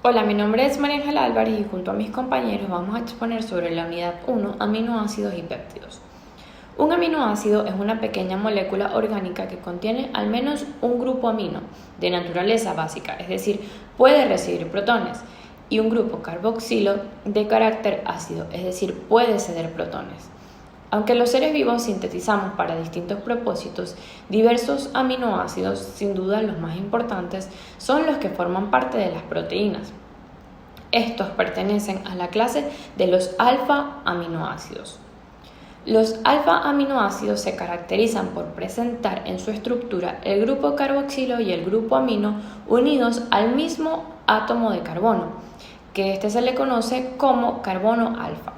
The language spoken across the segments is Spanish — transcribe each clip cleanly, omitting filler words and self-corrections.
Hola, mi nombre es María Ángela Álvarez y junto a mis compañeros vamos a exponer sobre la unidad 1, aminoácidos y péptidos. Un aminoácido es una pequeña molécula orgánica que contiene al menos un grupo amino de naturaleza básica, es decir, puede recibir protones, y un grupo carboxilo de carácter ácido, es decir, puede ceder protones. Aunque los seres vivos sintetizamos para distintos propósitos, diversos aminoácidos, sin duda los más importantes, son los que forman parte de las proteínas. Estos pertenecen a la clase de los alfa-aminoácidos. Los alfa-aminoácidos se caracterizan por presentar en su estructura el grupo carboxilo y el grupo amino unidos al mismo átomo de carbono, que se le conoce como carbono alfa.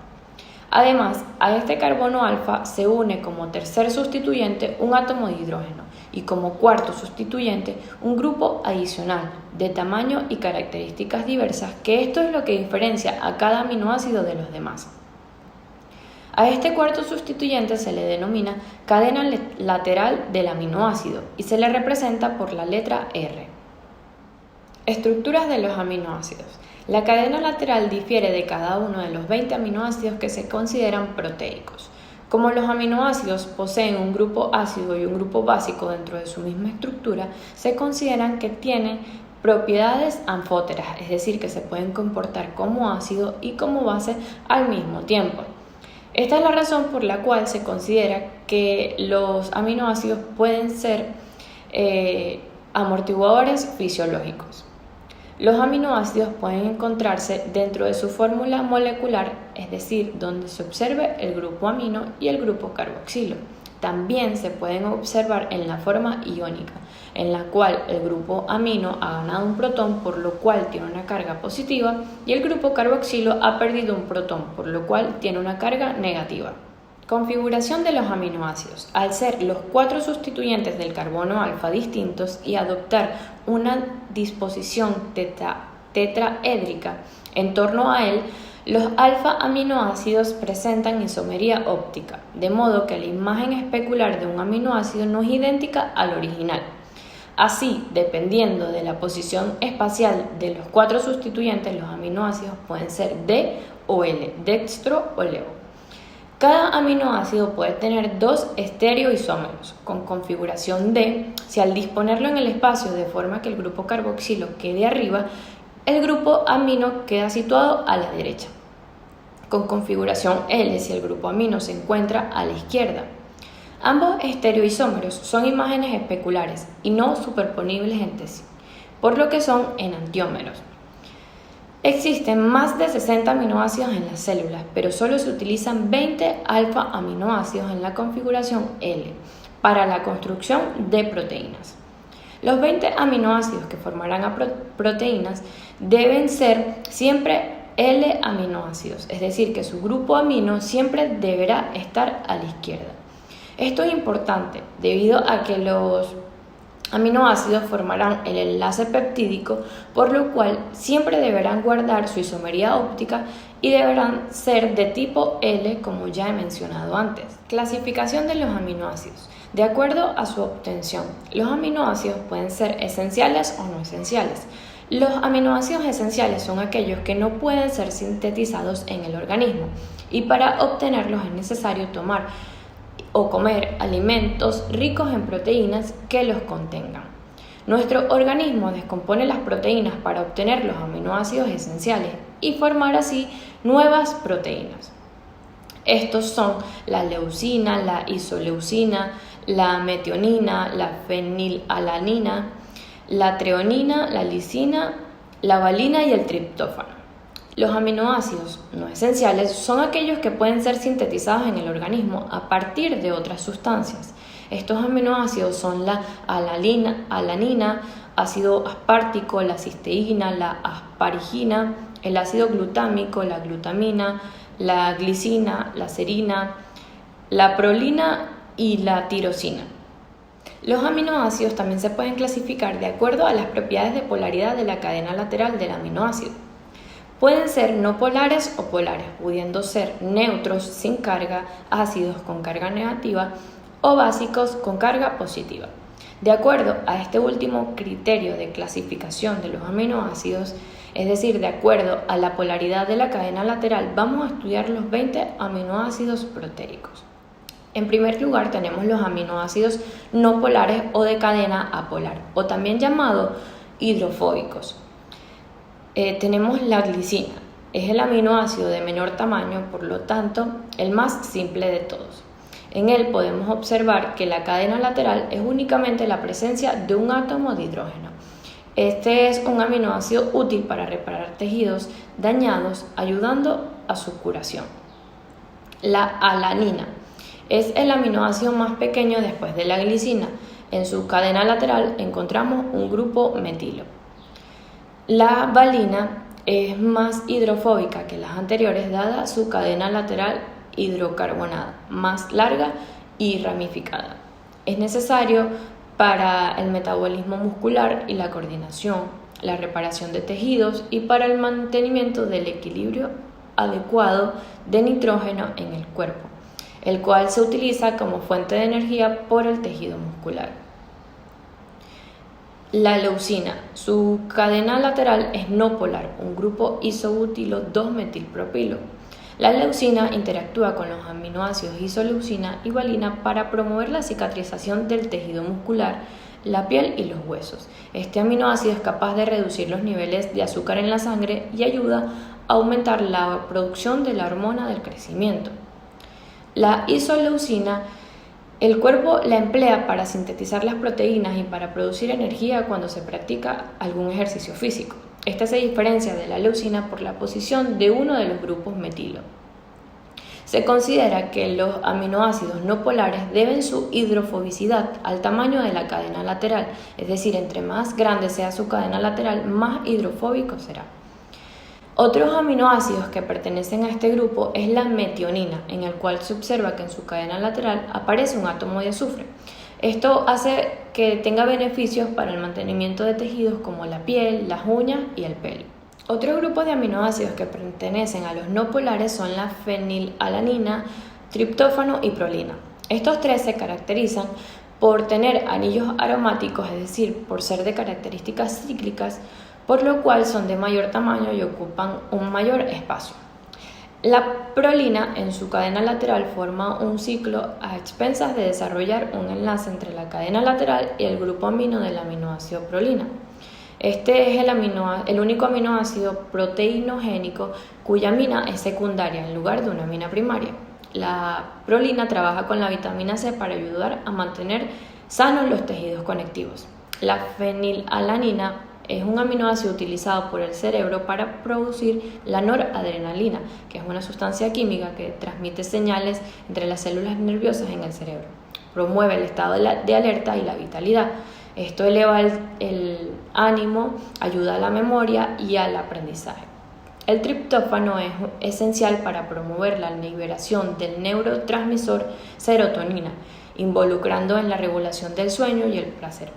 Además, a este carbono alfa se une como tercer sustituyente un átomo de hidrógeno y como cuarto sustituyente un grupo adicional de tamaño y características diversas, que esto es lo que diferencia a cada aminoácido de los demás. A este cuarto sustituyente se le denomina cadena lateral del aminoácido y se le representa por la letra R. Estructuras de los aminoácidos. La cadena lateral difiere de cada uno de los 20 aminoácidos que se consideran proteicos. Como los aminoácidos poseen un grupo ácido y un grupo básico dentro de su misma estructura, se consideran que tienen propiedades anfóteras, es decir, que se pueden comportar como ácido y como base al mismo tiempo. Esta es la razón por la cual se considera que los aminoácidos pueden ser amortiguadores fisiológicos. Los aminoácidos pueden encontrarse dentro de su fórmula molecular, es decir, donde se observe el grupo amino y el grupo carboxilo. También se pueden observar en la forma iónica, en la cual el grupo amino ha ganado un protón, por lo cual tiene una carga positiva, y el grupo carboxilo ha perdido un protón, por lo cual tiene una carga negativa. Configuración de los aminoácidos. Al ser los 4 sustituyentes del carbono alfa distintos y adoptar una disposición tetraédrica en torno a él, los alfa-aminoácidos presentan isomería óptica, de modo que la imagen especular de un aminoácido no es idéntica al original. Así, dependiendo de la posición espacial de los 4 sustituyentes, los aminoácidos pueden ser D o L, dextro o leo. Cada aminoácido puede tener 2 estereoisómeros con configuración D si al disponerlo en el espacio de forma que el grupo carboxilo quede arriba, el grupo amino queda situado a la derecha, con configuración L si el grupo amino se encuentra a la izquierda. Ambos estereoisómeros son imágenes especulares y no superponibles entre sí, por lo que son enantiómeros. Existen más de 60 aminoácidos en las células, pero solo se utilizan 20 alfa-aminoácidos en la configuración L para la construcción de proteínas. Los 20 aminoácidos que formarán a proteínas deben ser siempre L-aminoácidos, es decir, que su grupo amino siempre deberá estar a la izquierda. Esto es importante debido a que los aminoácidos formarán el enlace peptídico, por lo cual siempre deberán guardar su isomería óptica y deberán ser de tipo L, como ya he mencionado antes. Clasificación de los aminoácidos. De acuerdo a su obtención, los aminoácidos pueden ser esenciales o no esenciales. Los aminoácidos esenciales son aquellos que no pueden ser sintetizados en el organismo y para obtenerlos es necesario tomar o comer alimentos ricos en proteínas que los contengan. Nuestro organismo descompone las proteínas para obtener los aminoácidos esenciales y formar así nuevas proteínas. Estos son la leucina, la isoleucina, la metionina, la fenilalanina, la treonina, la lisina, la valina y el triptófano. Los aminoácidos no esenciales son aquellos que pueden ser sintetizados en el organismo a partir de otras sustancias. Estos aminoácidos son la alanina, ácido aspartico, la cisteína, la asparigina, el ácido glutámico, la glutamina, la glicina, la serina, la prolina y la tirosina. Los aminoácidos también se pueden clasificar de acuerdo a las propiedades de polaridad de la cadena lateral del aminoácido. Pueden ser no polares o polares, pudiendo ser neutros sin carga, ácidos con carga negativa o básicos con carga positiva. De acuerdo a este último criterio de clasificación de los aminoácidos, es decir, de acuerdo a la polaridad de la cadena lateral, vamos a estudiar los 20 aminoácidos proteicos. En primer lugar tenemos los aminoácidos no polares o de cadena apolar, o también llamados hidrofóbicos. Tenemos la glicina, es el aminoácido de menor tamaño, por lo tanto, el más simple de todos. En él podemos observar que la cadena lateral es únicamente la presencia de un átomo de hidrógeno. Este es un aminoácido útil para reparar tejidos dañados, ayudando a su curación. La alanina es el aminoácido más pequeño después de la glicina. En su cadena lateral encontramos un grupo metilo. La valina es más hidrofóbica que las anteriores, dada su cadena lateral hidrocarbonada, más larga y ramificada. Es necesario para el metabolismo muscular y la coordinación, la reparación de tejidos y para el mantenimiento del equilibrio adecuado de nitrógeno en el cuerpo, el cual se utiliza como fuente de energía por el tejido muscular. La leucina, su cadena lateral es no polar, un grupo isobutilo 2-metilpropilo. La leucina interactúa con los aminoácidos isoleucina y valina para promover la cicatrización del tejido muscular, la piel y los huesos. Este aminoácido es capaz de reducir los niveles de azúcar en la sangre y ayuda a aumentar la producción de la hormona del crecimiento. La isoleucina, el cuerpo la emplea para sintetizar las proteínas y para producir energía cuando se practica algún ejercicio físico. Esta se diferencia de la leucina por la posición de uno de los grupos metilo. Se considera que los aminoácidos no polares deben su hidrofobicidad al tamaño de la cadena lateral, es decir, entre más grande sea su cadena lateral, más hidrofóbico será. Otros aminoácidos que pertenecen a este grupo es la metionina, en el cual se observa que en su cadena lateral aparece un átomo de azufre. Esto hace que tenga beneficios para el mantenimiento de tejidos como la piel, las uñas y el pelo. Otros grupos de aminoácidos que pertenecen a los no polares son la fenilalanina, triptófano y prolina. Estos tres se caracterizan por tener anillos aromáticos, es decir, por ser de características cíclicas, por lo cual son de mayor tamaño y ocupan un mayor espacio. La prolina en su cadena lateral forma un ciclo a expensas de desarrollar un enlace entre la cadena lateral y el grupo amino del aminoácido prolina. Este es el único aminoácido proteinogénico cuya amina es secundaria en lugar de una amina primaria. La prolina trabaja con la vitamina C para ayudar a mantener sanos los tejidos conectivos. La fenilalanina es un aminoácido utilizado por el cerebro para producir la noradrenalina, que es una sustancia química que transmite señales entre las células nerviosas en el cerebro. Promueve el estado de alerta y la vitalidad. Esto eleva el ánimo, ayuda a la memoria y al aprendizaje. El triptófano es esencial para promover la liberación del neurotransmisor serotonina, involucrando en la regulación del sueño y el placer.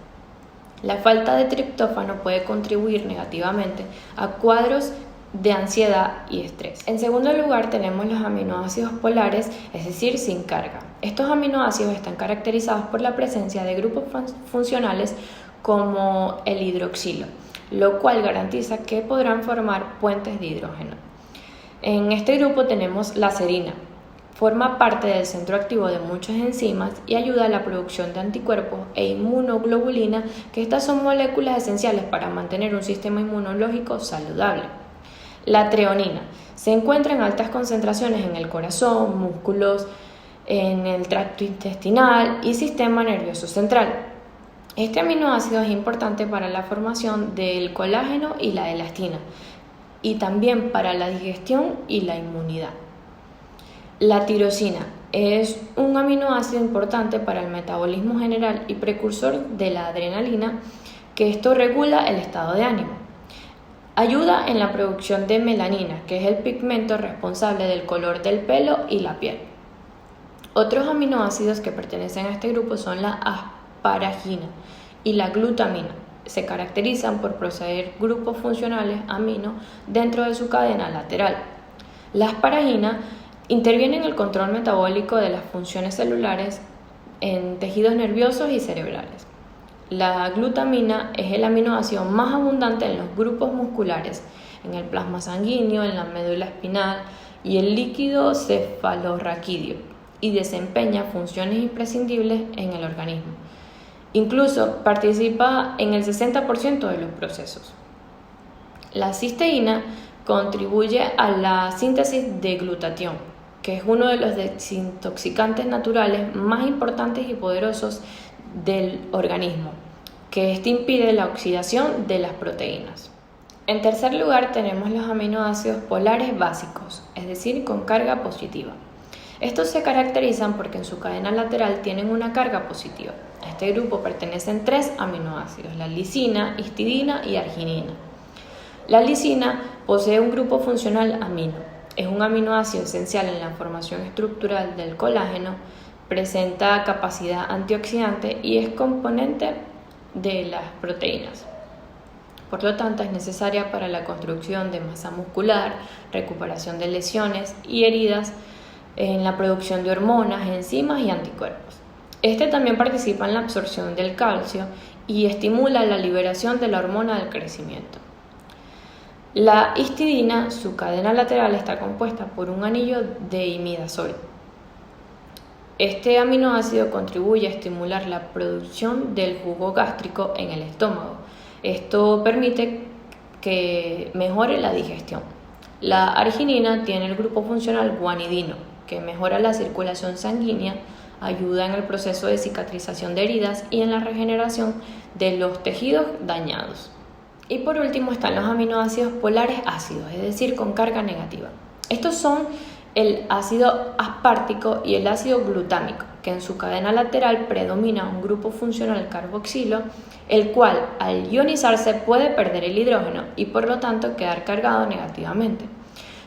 La falta de triptófano puede contribuir negativamente a cuadros de ansiedad y estrés. En segundo lugar tenemos los aminoácidos polares, es decir, sin carga. Estos aminoácidos están caracterizados por la presencia de grupos funcionales como el hidroxilo, lo cual garantiza que podrán formar puentes de hidrógeno. En este grupo tenemos la serina. Forma parte del centro activo de muchas enzimas y ayuda a la producción de anticuerpos e inmunoglobulina, que estas son moléculas esenciales para mantener un sistema inmunológico saludable. La treonina se encuentra en altas concentraciones en el corazón, músculos, en el tracto intestinal y sistema nervioso central. Este aminoácido es importante para la formación del colágeno y la elastina, y también para la digestión y la inmunidad. La tirosina es un aminoácido importante para el metabolismo general y precursor de la adrenalina, que esto regula el estado de ánimo. Ayuda en la producción de melanina, que es el pigmento responsable del color del pelo y la piel. Otros aminoácidos que pertenecen a este grupo son la asparagina y la glutamina. Se caracterizan por poseer grupos funcionales amino dentro de su cadena lateral. La asparagina interviene en el control metabólico de las funciones celulares en tejidos nerviosos y cerebrales. La glutamina es el aminoácido más abundante en los grupos musculares, en el plasma sanguíneo, en la médula espinal y el líquido cefalorraquídeo, y desempeña funciones imprescindibles en el organismo. Incluso participa en el 60% de los procesos. La cisteína contribuye a la síntesis de glutatión, que es uno de los desintoxicantes naturales más importantes y poderosos del organismo, que este impide la oxidación de las proteínas. En tercer lugar tenemos los aminoácidos polares básicos, es decir, con carga positiva. Estos se caracterizan porque en su cadena lateral tienen una carga positiva. A este grupo pertenecen 3 aminoácidos, la lisina, histidina y arginina. La lisina posee un grupo funcional amino. Es un aminoácido esencial en la formación estructural del colágeno, presenta capacidad antioxidante y es componente de las proteínas. Por lo tanto, es necesaria para la construcción de masa muscular, recuperación de lesiones y heridas, en la producción de hormonas, enzimas y anticuerpos. Este también participa en la absorción del calcio y estimula la liberación de la hormona del crecimiento. La histidina, su cadena lateral está compuesta por un anillo de imidazol. Este aminoácido contribuye a estimular la producción del jugo gástrico en el estómago. Esto permite que mejore la digestión. La arginina tiene el grupo funcional guanidino, que mejora la circulación sanguínea, ayuda en el proceso de cicatrización de heridas y en la regeneración de los tejidos dañados. Y por último están los aminoácidos polares ácidos, es decir, con carga negativa. Estos son el ácido aspartico y el ácido glutámico, que en su cadena lateral predomina un grupo funcional carboxilo, el cual al ionizarse puede perder el hidrógeno y por lo tanto quedar cargado negativamente.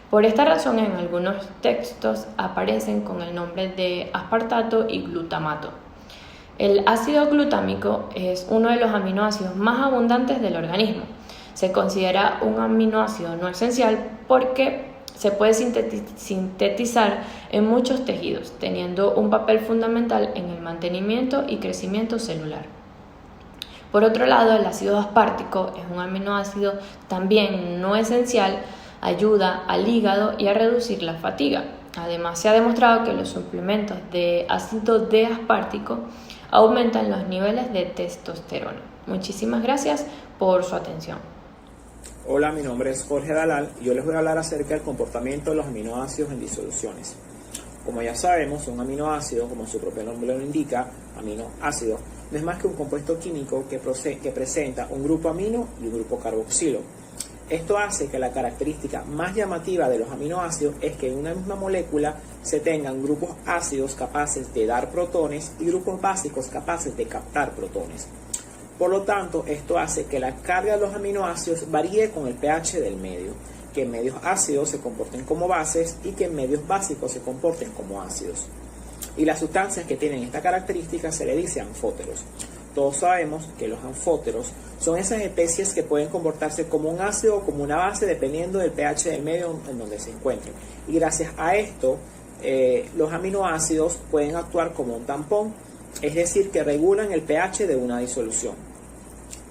Por esta razón, en algunos textos aparecen con el nombre de aspartato y glutamato. El ácido glutámico es uno de los aminoácidos más abundantes del organismo. Se considera un aminoácido no esencial porque se puede sintetizar en muchos tejidos, teniendo un papel fundamental en el mantenimiento y crecimiento celular. Por otro lado, el ácido aspartico es un aminoácido también no esencial, ayuda al hígado y a reducir la fatiga. Además, se ha demostrado que los suplementos de ácido D-aspartico aumentan los niveles de testosterona. Muchísimas gracias por su atención. Hola, mi nombre es Jorge Dalal y yo les voy a hablar acerca del comportamiento de los aminoácidos en disoluciones. Como ya sabemos, un aminoácido, como su propio nombre lo indica, aminoácido, no es más que un compuesto químico que presenta un grupo amino y un grupo carboxilo. Esto hace que la característica más llamativa de los aminoácidos es que en una misma molécula se tengan grupos ácidos capaces de dar protones y grupos básicos capaces de captar protones. Por lo tanto, esto hace que la carga de los aminoácidos varíe con el pH del medio, que en medios ácidos se comporten como bases y que en medios básicos se comporten como ácidos. Y las sustancias que tienen esta característica se le dice anfóteros. Todos sabemos que los anfóteros son esas especies que pueden comportarse como un ácido o como una base dependiendo del pH del medio en donde se encuentren. Y gracias a esto, los aminoácidos pueden actuar como un tampón, es decir, que regulan el pH de una disolución.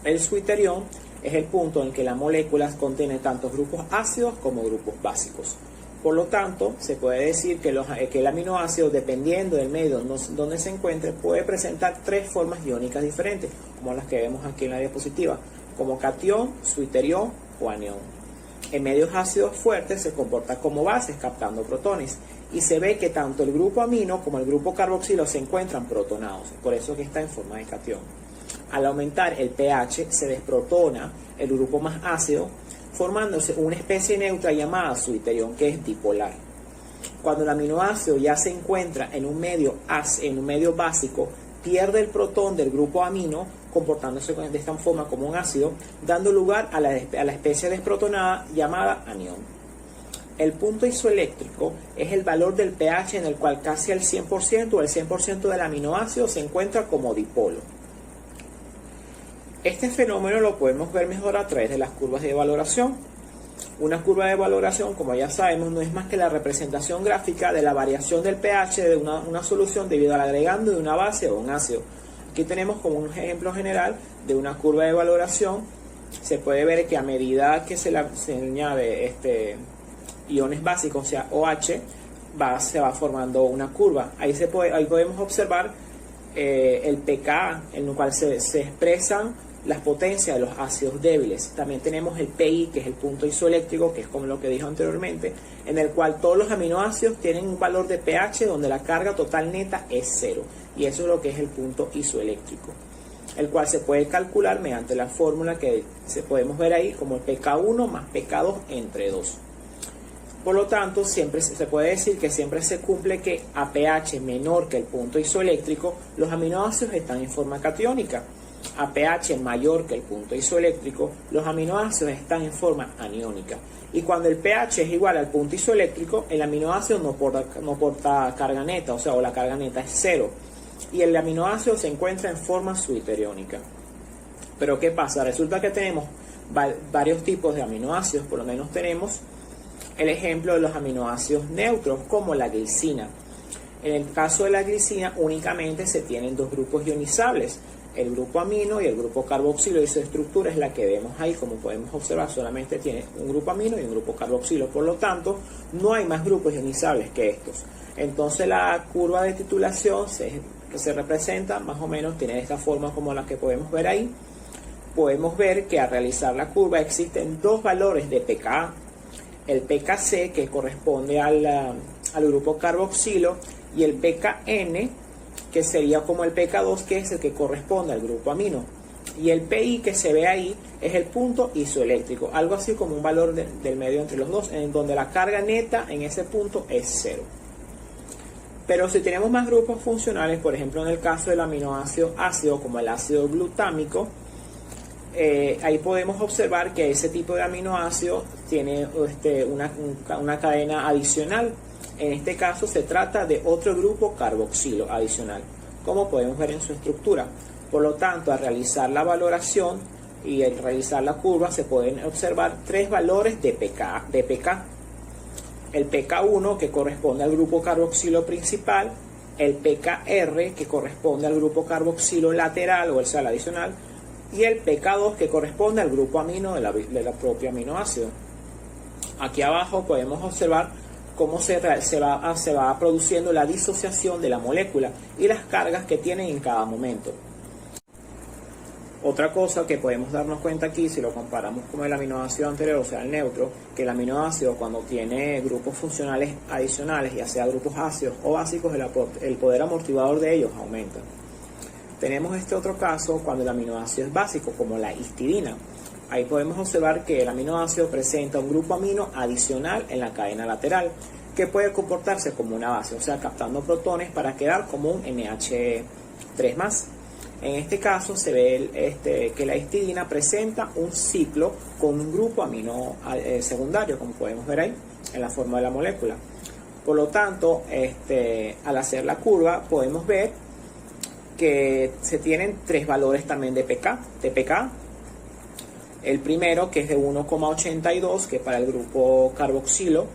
El suiterión es el punto en que la molécula contiene tanto grupos ácidos como grupos básicos. Por lo tanto, se puede decir que el aminoácido, dependiendo del medio donde se encuentre, puede presentar 3 formas iónicas diferentes, como las que vemos aquí en la diapositiva, como catión, suiterión o anión. En medios ácidos fuertes se comporta como bases captando protones y se ve que tanto el grupo amino como el grupo carboxilo se encuentran protonados, por eso que está en forma de catión. Al aumentar el pH se desprotona el grupo más ácido, formándose una especie neutra llamada suiterión, que es dipolar. Cuando el aminoácido ya se encuentra en un medio básico, pierde el protón del grupo amino, comportándose de esta forma como un ácido, dando lugar a la especie desprotonada llamada anión. El punto isoeléctrico es el valor del pH en el cual casi el 100% o el 100% del aminoácido se encuentra como dipolo. Este fenómeno lo podemos ver mejor a través de las curvas de valoración. Una curva de valoración, como ya sabemos, no es más que la representación gráfica de la variación del pH de una solución debido al agregando de una base o un ácido. Aquí tenemos como un ejemplo general de una curva de valoración. Se puede ver que a medida que se añade iones básicos, o sea OH, se va formando una curva. Ahí podemos observar el pKa, en el cual se expresan las potencias de los ácidos débiles. También tenemos el PI, que es el punto isoeléctrico, que es como lo que dijo anteriormente, en el cual todos los aminoácidos tienen un valor de pH donde la carga total neta es 0, y eso es lo que es el punto isoeléctrico, el cual se puede calcular mediante la fórmula que podemos ver ahí como el pK1 más pK2 entre 2. Por lo tanto, siempre se puede decir que siempre se cumple que a pH menor que el punto isoeléctrico, los aminoácidos están en forma catiónica. A pH mayor que el punto isoeléctrico, los aminoácidos están en forma aniónica. Y cuando el pH es igual al punto isoeléctrico, el aminoácido no porta carga neta, o la carga neta es 0. Y el aminoácido se encuentra en forma suiteriónica. Pero ¿qué pasa? Resulta que tenemos varios tipos de aminoácidos. Por lo menos tenemos el ejemplo de los aminoácidos neutros, como la glicina. En el caso de la glicina únicamente se tienen dos grupos ionizables, el grupo amino y el grupo carboxilo, y su estructura es la que vemos ahí. Como podemos observar, solamente tiene un grupo amino y un grupo carboxilo, por lo tanto no hay más grupos ionizables que estos. Entonces la curva de titulación que se representa más o menos tiene esta forma como la que podemos ver ahí. Podemos ver que al realizar la curva existen dos valores de pKa, el pKc, que corresponde al grupo carboxilo, y el pKn, que sería como el pK2, que es el que corresponde al grupo amino. Y el PI que se ve ahí es el punto isoeléctrico, algo así como un valor del medio entre los dos, en donde la carga neta en ese punto es 0. Pero si tenemos más grupos funcionales, por ejemplo en el caso del aminoácido ácido, como el ácido glutámico, ahí podemos observar que ese tipo de aminoácido tiene una cadena adicional. En este caso se trata de otro grupo carboxilo adicional, como podemos ver en su estructura. Por lo tanto, al realizar la valoración y al realizar la curva, se pueden observar tres valores de pK. El pK1, que corresponde al grupo carboxilo principal, el pKr, que corresponde al grupo carboxilo lateral, o sea, el adicional, y el pK2, que corresponde al grupo amino de la propia aminoácido. Aquí abajo podemos observar cómo se va produciendo la disociación de la molécula y las cargas que tienen en cada momento. Otra cosa que podemos darnos cuenta aquí, si lo comparamos con el aminoácido anterior, o sea el neutro, que el aminoácido cuando tiene grupos funcionales adicionales, ya sea grupos ácidos o básicos, el poder amortiguador de ellos aumenta. Tenemos este otro caso cuando el aminoácido es básico, como la histidina. Ahí podemos observar que el aminoácido presenta un grupo amino adicional en la cadena lateral, que puede comportarse como una base, o sea, captando protones para quedar como un NH3+. En este caso se ve que la histidina presenta un ciclo con un grupo amino secundario, como podemos ver ahí en la forma de la molécula. Por lo tanto, al hacer la curva podemos ver que se tienen tres valores también de pK. El primero, que es de 1,82, que es para el grupo carboxilo,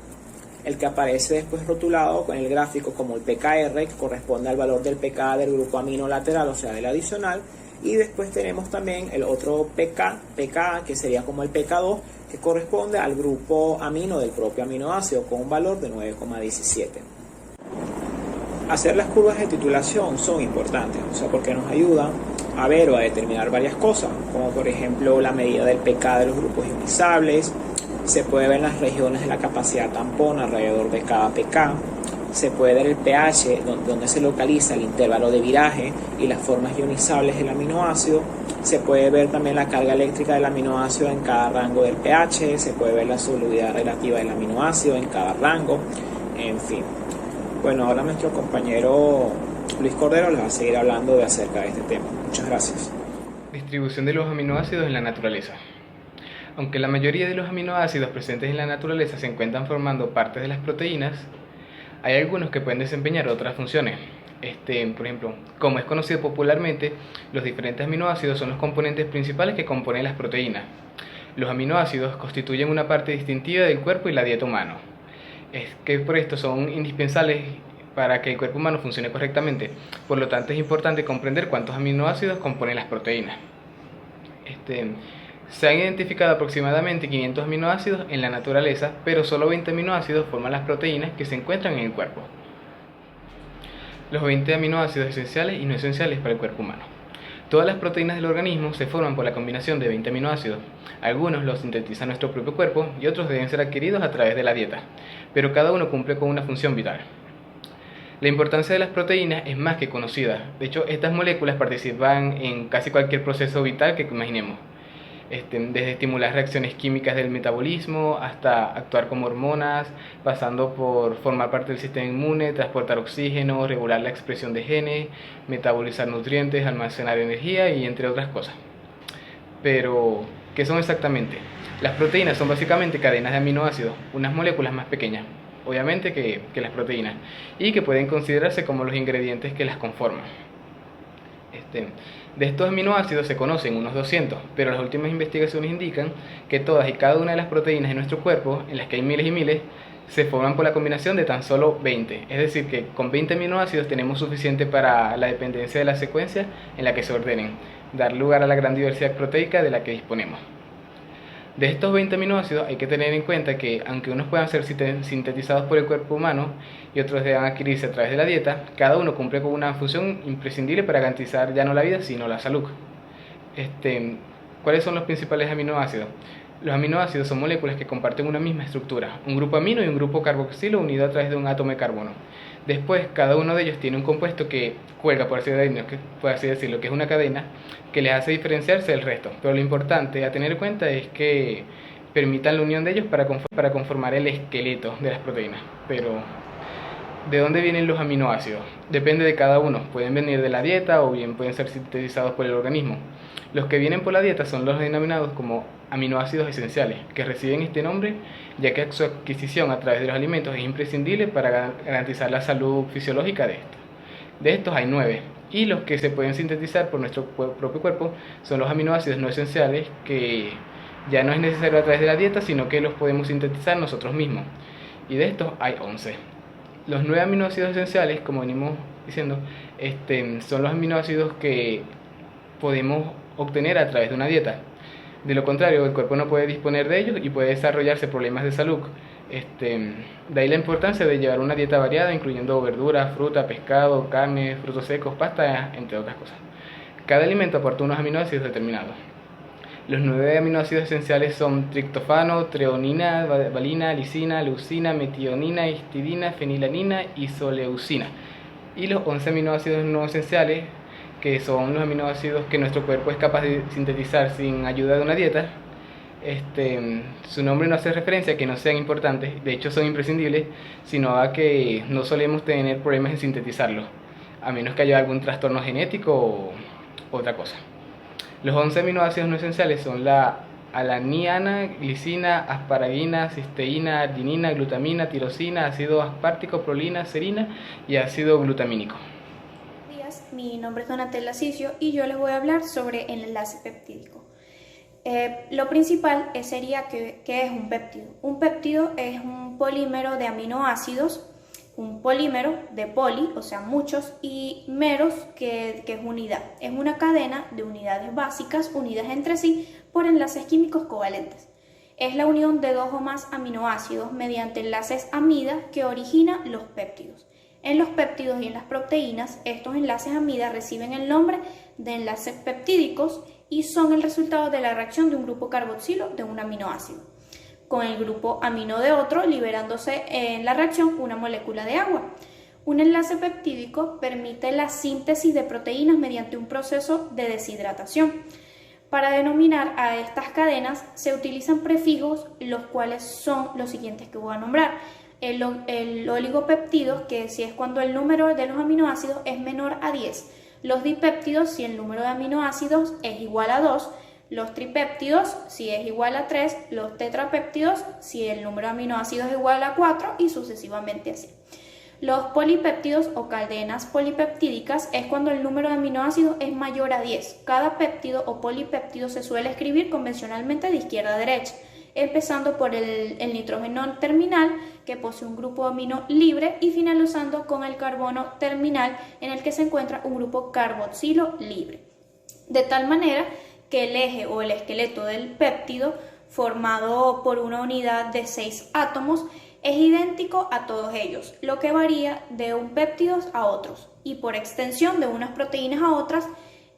el que aparece después rotulado con el gráfico como el pKr, que corresponde al valor del pK del grupo amino lateral, o sea, del adicional. Y después tenemos también el otro pKa, que sería como el pK2, que corresponde al grupo amino del propio aminoácido, con un valor de 9,17. Hacer las curvas de titulación son importantes, o sea, porque nos ayudan a ver o a determinar varias cosas, como por ejemplo la medida del pK de los grupos ionizables. Se puede ver las regiones de la capacidad tampón alrededor de cada pK. Se puede ver el pH, donde se localiza el intervalo de viraje y las formas ionizables del aminoácido. Se puede ver también la carga eléctrica del aminoácido en cada rango del pH. Se puede ver la solubilidad relativa del aminoácido en cada rango. En fin. Bueno, ahora nuestro compañero Luis Cordero les va a seguir hablando acerca de este tema. Muchas gracias. Distribución de los aminoácidos en la naturaleza. Aunque la mayoría de los aminoácidos presentes en la naturaleza se encuentran formando partes de las proteínas, hay algunos que pueden desempeñar otras funciones. Por ejemplo, como es conocido popularmente, los diferentes aminoácidos son los componentes principales que componen las proteínas. Los aminoácidos constituyen una parte distintiva del cuerpo y la dieta humana. Es que por esto son indispensables para que el cuerpo humano funcione correctamente. Por lo tanto, es importante comprender cuántos aminoácidos componen las proteínas. Se han identificado aproximadamente 500 aminoácidos en la naturaleza, pero solo 20 aminoácidos forman las proteínas que se encuentran en el cuerpo. Los 20 aminoácidos esenciales y no esenciales para el cuerpo humano. Todas las proteínas del organismo se forman por la combinación de 20 aminoácidos. Algunos los sintetiza nuestro propio cuerpo y otros deben ser adquiridos a través de la dieta, pero cada uno cumple con una función vital. La importancia de las proteínas es más que conocida. De hecho, estas moléculas participan en casi cualquier proceso vital que imaginemos. Desde estimular reacciones químicas del metabolismo hasta actuar como hormonas, pasando por formar parte del sistema inmune, transportar oxígeno, regular la expresión de genes, metabolizar nutrientes, almacenar energía y entre otras cosas. Pero, ¿qué son exactamente? Las proteínas son básicamente cadenas de aminoácidos, unas moléculas más pequeñas, obviamente que las proteínas, y que pueden considerarse como los ingredientes que las conforman. De estos aminoácidos se conocen unos 200, pero las últimas investigaciones indican que todas y cada una de las proteínas de nuestro cuerpo, en las que hay miles y miles, se forman por la combinación de tan solo 20. Es decir, que con 20 aminoácidos tenemos suficiente para la dependencia de la secuencia en la que se ordenen, dar lugar a la gran diversidad proteica de la que disponemos. De estos 20 aminoácidos hay que tener en cuenta que, aunque unos puedan ser sintetizados por el cuerpo humano y otros deban adquirirse a través de la dieta, cada uno cumple con una función imprescindible para garantizar ya no la vida, sino la salud. ¿Cuáles son los principales aminoácidos? Los aminoácidos son moléculas que comparten una misma estructura, un grupo amino y un grupo carboxilo unido a través de un átomo de carbono. Después, cada uno de ellos tiene un compuesto que cuelga, por así decirlo, que es una cadena que les hace diferenciarse del resto. Pero lo importante a tener en cuenta es que permitan la unión de ellos para conformar el esqueleto de las proteínas. Pero, ¿de dónde vienen los aminoácidos? Depende de cada uno. Pueden venir de la dieta o bien pueden ser sintetizados por el organismo. Los que vienen por la dieta son los denominados como aminoácidos esenciales, que reciben este nombre ya que su adquisición a través de los alimentos es imprescindible para garantizar la salud fisiológica de estos. De estos hay 9, y los que se pueden sintetizar por nuestro propio cuerpo son los aminoácidos no esenciales, que ya no es necesario a través de la dieta, sino que los podemos sintetizar nosotros mismos. Y de estos hay 11. Los 9 aminoácidos esenciales, como venimos diciendo, son los aminoácidos que podemos obtener a través de una dieta. De lo contrario, el cuerpo no puede disponer de ellos y puede desarrollarse problemas de salud. De ahí la importancia de llevar una dieta variada, incluyendo verduras, fruta, pescado, carne, frutos secos, pasta, entre otras cosas. Cada alimento aporta unos aminoácidos determinados. Los 9 aminoácidos esenciales son triptófano, treonina, valina, lisina, leucina, metionina, histidina, fenilalanina y isoleucina. Y los 11 aminoácidos no esenciales, que son los aminoácidos que nuestro cuerpo es capaz de sintetizar sin ayuda de una dieta. Su nombre no hace referencia a que no sean importantes, de hecho son imprescindibles, sino a que no solemos tener problemas en sintetizarlos, a menos que haya algún trastorno genético o otra cosa. Los 11 aminoácidos no esenciales son la alaniana, glicina, asparagina, cisteína, arginina, glutamina, tirosina, ácido aspartico, prolina, serina y ácido glutamínico. Mi nombre es Donatella Cicio y yo les voy a hablar sobre el enlace peptídico. Lo principal sería ¿qué es un péptido? Un péptido es un polímero de aminoácidos, un polímero de poli, o sea muchos, y meros, que es unidad. Es una cadena de unidades básicas unidas entre sí por enlaces químicos covalentes. Es la unión de 2 o más aminoácidos mediante enlaces amida que origina los péptidos. En los péptidos y en las proteínas, estos enlaces amida reciben el nombre de enlaces peptídicos y son el resultado de la reacción de un grupo carboxilo de un aminoácido con el grupo amino de otro, liberándose en la reacción una molécula de agua. Un enlace peptídico permite la síntesis de proteínas mediante un proceso de deshidratación. Para denominar a estas cadenas se utilizan prefijos, los cuales son los siguientes que voy a nombrar. El oligopéptido, que si es cuando el número de los aminoácidos es menor a 10. Los dipéptidos, si el número de aminoácidos es igual a 2. Los tripéptidos, si es igual a 3. Los tetrapéptidos, si el número de aminoácidos es igual a 4, y sucesivamente así. Los polipéptidos o cadenas polipeptídicas es cuando el número de aminoácidos es mayor a 10. Cada péptido o polipéptido se suele escribir convencionalmente de izquierda a derecha. empezando por el nitrógeno terminal, que posee un grupo amino libre, y finalizando con el carbono terminal, en el que se encuentra un grupo carboxilo libre. De tal manera que el eje o el esqueleto del péptido, formado por una unidad de 6 átomos, es idéntico a todos ellos, lo que varía de un péptido a otros, y por extensión de unas proteínas a otras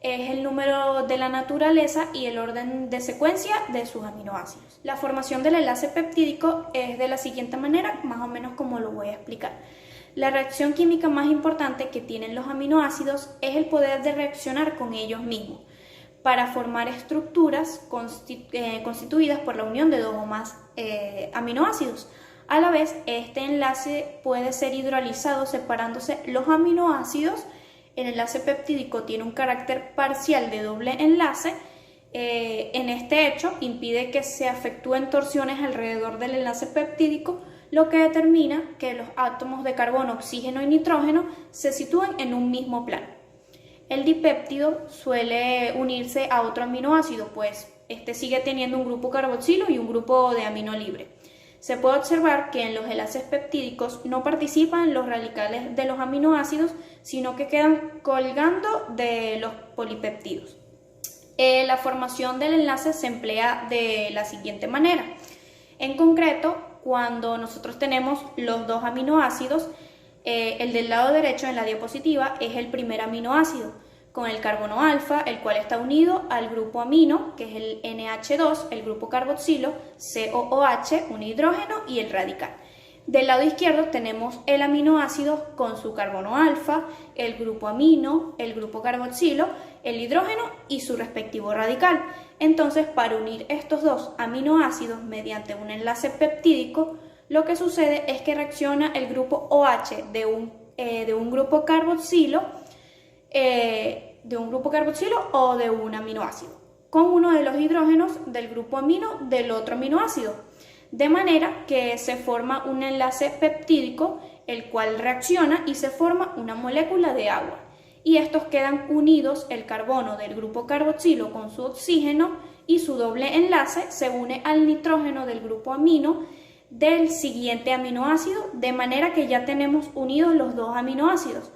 es el número de la naturaleza y el orden de secuencia de sus aminoácidos. La formación del enlace peptídico es de la siguiente manera, más o menos como lo voy a explicar. La reacción química más importante que tienen los aminoácidos es el poder de reaccionar con ellos mismos para formar estructuras constituidas por la unión de dos o más aminoácidos. A la vez, este enlace puede ser hidrolizado separándose los aminoácidos. El enlace peptídico tiene un carácter parcial de doble enlace. En este hecho, impide que se efectúen torsiones alrededor del enlace peptídico, lo que determina que los átomos de carbono, oxígeno y nitrógeno se sitúen en un mismo plano. El dipéptido suele unirse a otro aminoácido, pues este sigue teniendo un grupo carboxilo y un grupo de amino libre. Se puede observar que en los enlaces peptídicos no participan los radicales de los aminoácidos, sino que quedan colgando de los polipéptidos. La formación del enlace se emplea de la siguiente manera. En concreto, cuando nosotros tenemos los dos aminoácidos, el del lado derecho en la diapositiva es el primer aminoácido, con el carbono alfa, el cual está unido al grupo amino, que es el NH2, el grupo carboxilo, COOH, un hidrógeno y el radical. Del lado izquierdo tenemos el aminoácido con su carbono alfa, el grupo amino, el grupo carboxilo, el hidrógeno y su respectivo radical. Entonces, para unir estos dos aminoácidos mediante un enlace peptídico, lo que sucede es que reacciona el grupo OH de un grupo carboxilo, o de un aminoácido, con uno de los hidrógenos del grupo amino del otro aminoácido, de manera que se forma un enlace peptídico, el cual reacciona y se forma una molécula de agua, y estos quedan unidos. El carbono del grupo carboxilo con su oxígeno y su doble enlace se une al nitrógeno del grupo amino del siguiente aminoácido, de manera que ya tenemos unidos los dos aminoácidos.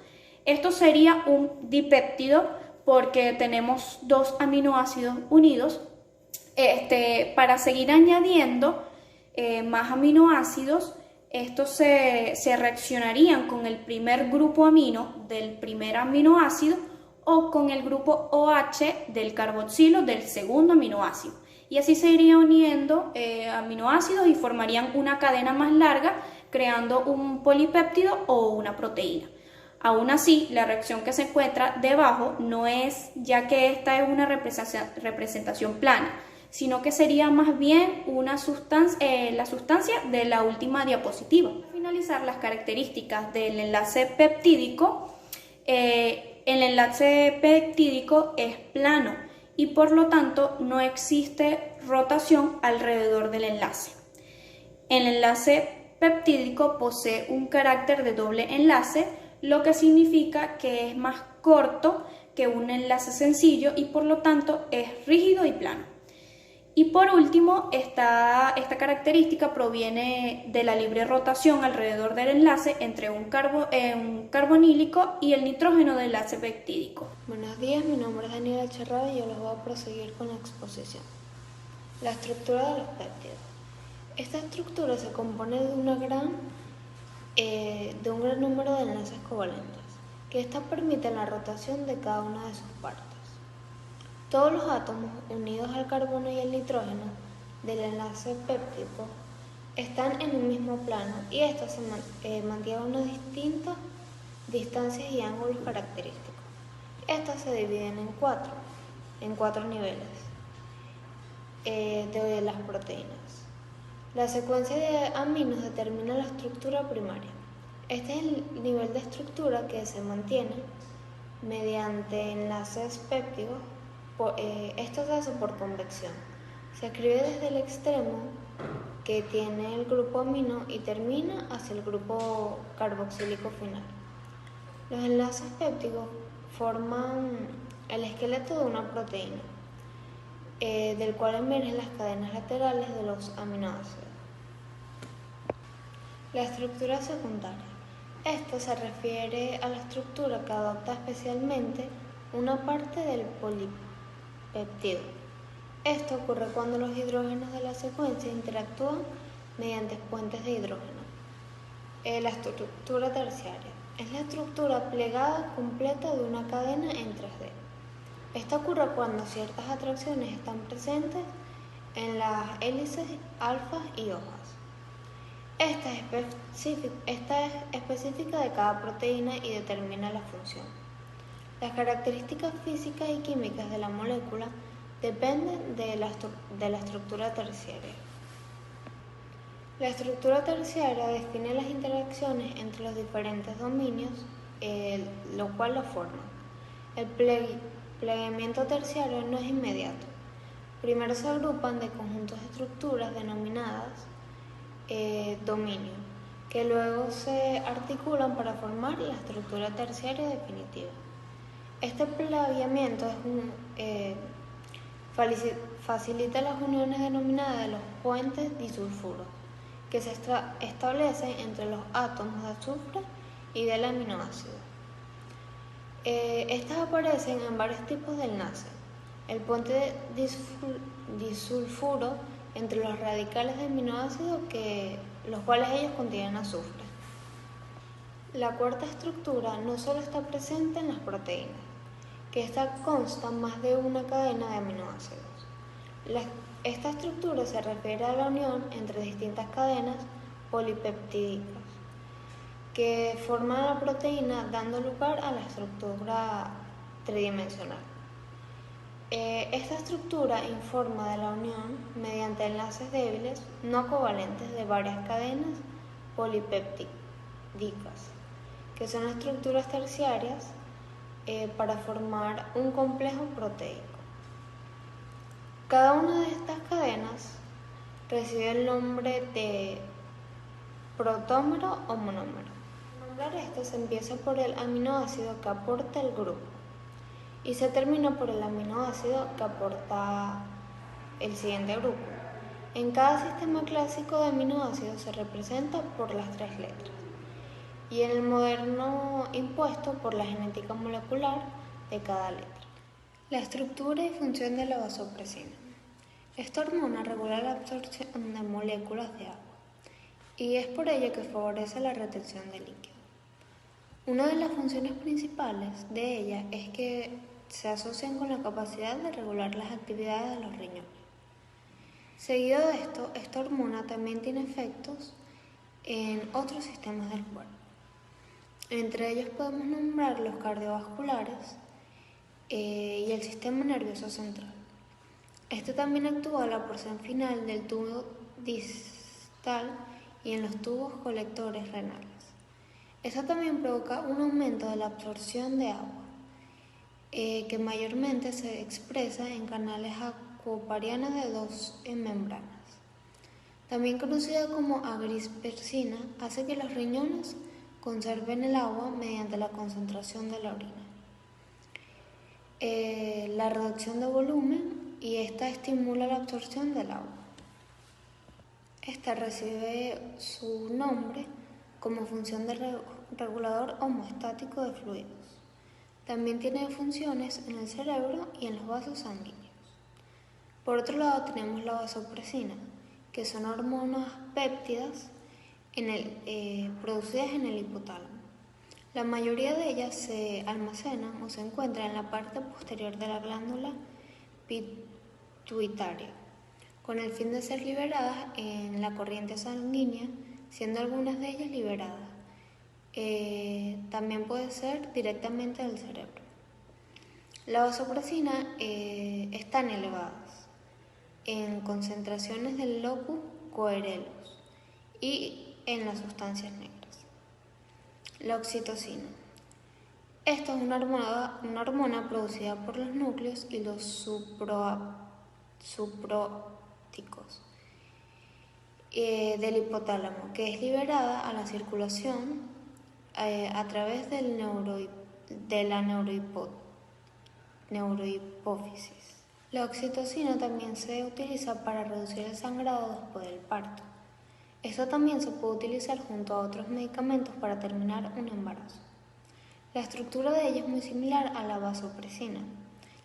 Esto sería un dipéptido porque tenemos dos aminoácidos unidos. Para seguir añadiendo más aminoácidos, estos se reaccionarían con el primer grupo amino del primer aminoácido o con el grupo OH del carboxilo del segundo aminoácido. Y así se irían uniendo aminoácidos y formarían una cadena más larga, creando un polipéptido o una proteína. Aún así, la reacción que se encuentra debajo no es, ya que esta es una representación plana, sino que sería más bien la sustancia de la última diapositiva. Para finalizar las características del enlace peptídico, el enlace peptídico es plano y por lo tanto no existe rotación alrededor del enlace. El enlace peptídico posee un carácter de doble enlace, lo que significa que es más corto que un enlace sencillo y por lo tanto es rígido y plano. Y por último, esta característica proviene de la libre rotación alrededor del enlace entre un carbonílico y el nitrógeno del enlace peptídico. Buenos días, mi nombre es Daniela Cherrada y yo les voy a proseguir con la exposición. La estructura de los péptidos. Esta estructura se compone de un gran número de enlaces covalentes, que esta permite la rotación de cada una de sus partes. Todos los átomos unidos al carbono y al nitrógeno del enlace péptico están en un mismo plano y estos se mantienen a unas distintas distancias y ángulos característicos. Estas se dividen en cuatro niveles de las proteínas. La secuencia de aminos determina la estructura primaria. Este es el nivel de estructura que se mantiene mediante enlaces péptidos. Esto se hace por convección. Se escribe desde el extremo que tiene el grupo amino y termina hacia el grupo carboxílico final. Los enlaces pépticos forman el esqueleto de una proteína. del cual emergen las cadenas laterales de los aminoácidos. La estructura secundaria. Esto se refiere a la estructura que adopta especialmente una parte del polipéptido. Esto ocurre cuando los hidrógenos de la secuencia interactúan mediante puentes de hidrógeno. La estructura terciaria es la estructura plegada completa de una cadena en 3D. Esto ocurre cuando ciertas atracciones están presentes en las hélices alfa y hojas. Esta es específica de cada proteína y determina la función. Las características físicas y químicas de la molécula dependen de la estructura terciaria. La estructura terciaria define las interacciones entre los diferentes dominios, lo cual lo forman. El plegamiento terciario no es inmediato. Primero se agrupan de conjuntos de estructuras denominadas dominio, que luego se articulan para formar la estructura terciaria definitiva. Este plegamiento facilita las uniones denominadas de los puentes disulfuros, que se establecen entre los átomos de azufre y del aminoácido. Estas aparecen en varios tipos de enlaces. El puente disulfuro entre los radicales de aminoácidos, los cuales ellos contienen azufre. La cuarta estructura no solo está presente en las proteínas, que esta consta más de una cadena de aminoácidos. Esta estructura se refiere a la unión entre distintas cadenas polipeptídicas que forman la proteína, dando lugar a la estructura tridimensional. Esta estructura informa de la unión mediante enlaces débiles no covalentes de varias cadenas polipeptídicas, que son estructuras terciarias para formar un complejo proteico. Cada una de estas cadenas recibe el nombre de protómero o monómero. Al nombrar esto se empieza por el aminoácido que aporta el grupo y se termina por el aminoácido que aporta el siguiente grupo. En cada sistema clásico de aminoácidos se representa por las 3 letras y en el moderno impuesto por la genética molecular de cada letra. La estructura y función de la vasopresina. Esta hormona regula la absorción de moléculas de agua y es por ello que favorece la retención de líquido. Una de las funciones principales de ella es que se asocian con la capacidad de regular las actividades de los riñones. Seguido de esto, esta hormona también tiene efectos en otros sistemas del cuerpo. Entre ellos podemos nombrar los cardiovasculares y el sistema nervioso central. Este también actúa en la porción final del tubo distal y en los tubos colectores renales. Esto también provoca un aumento de la absorción de agua, que mayormente se expresa en canales aquaporines de 2 membranas. También conocida como agrispersina, hace que los riñones conserven el agua mediante la concentración de la orina. La reducción de volumen y esta estimula la absorción del agua. Esta recibe su nombre como función de regulador homeostático de fluidos. También tiene funciones en el cerebro y en los vasos sanguíneos. Por otro lado tenemos la vasopresina, que son hormonas péptidas producidas en el hipotálamo. La mayoría de ellas se almacenan o se encuentran en la parte posterior de la glándula pituitaria, con el fin de ser liberadas en la corriente sanguínea, siendo algunas de ellas liberadas. También puede ser directamente del cerebro. La vasopresina están elevadas en concentraciones del locus coeruleus y en las sustancias negras. La oxitocina. Esta es una hormona producida por los núcleos y los supraópticos del hipotálamo, que es liberada a la circulación a través de la neurohipófisis. La oxitocina también se utiliza para reducir el sangrado después del parto. Esto también se puede utilizar junto a otros medicamentos para terminar un embarazo. La estructura de ella es muy similar a la vasopresina,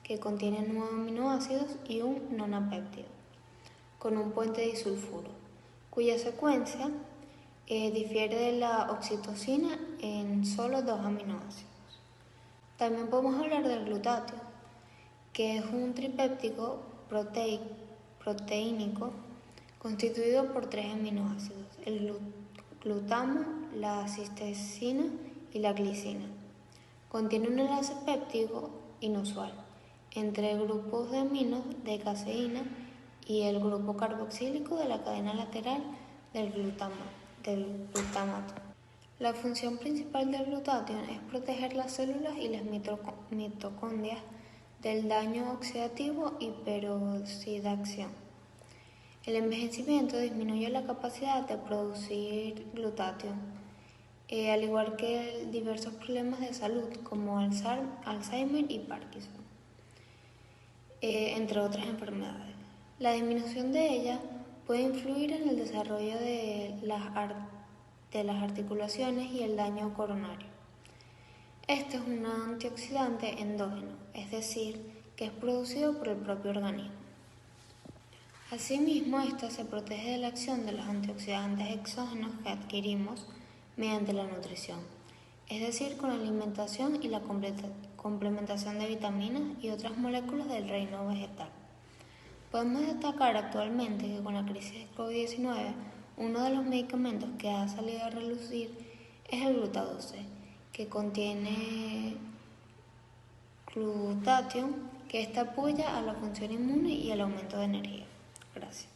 que contiene 9 aminoácidos y un nonapéptido, con un puente disulfuro, cuya secuencia difiere de la oxitocina en solo 2 aminoácidos. También podemos hablar del glutatio, que es un tripéptido proteínico constituido por 3 aminoácidos, el glutamo, la cistecina y la glicina. Contiene un enlace péptido inusual entre grupos de aminos de caseína y el grupo carboxílico de la cadena lateral del glutamato. La función principal del glutatión es proteger las células y las mitocondrias del daño oxidativo y peroxidación. El envejecimiento disminuye la capacidad de producir glutatión, al igual que diversos problemas de salud como Alzheimer y Parkinson, entre otras enfermedades. La disminución de ella puede influir en el desarrollo de las articulaciones y el daño coronario. Este es un antioxidante endógeno, es decir, que es producido por el propio organismo. Asimismo, esta se protege de la acción de los antioxidantes exógenos que adquirimos mediante la nutrición, es decir, con la alimentación y la complementación de vitaminas y otras moléculas del reino vegetal. Podemos destacar actualmente que con la crisis de COVID-19, uno de los medicamentos que ha salido a relucir es el glutadose, que contiene glutatión, que esta apoya a la función inmune y al aumento de energía. Gracias.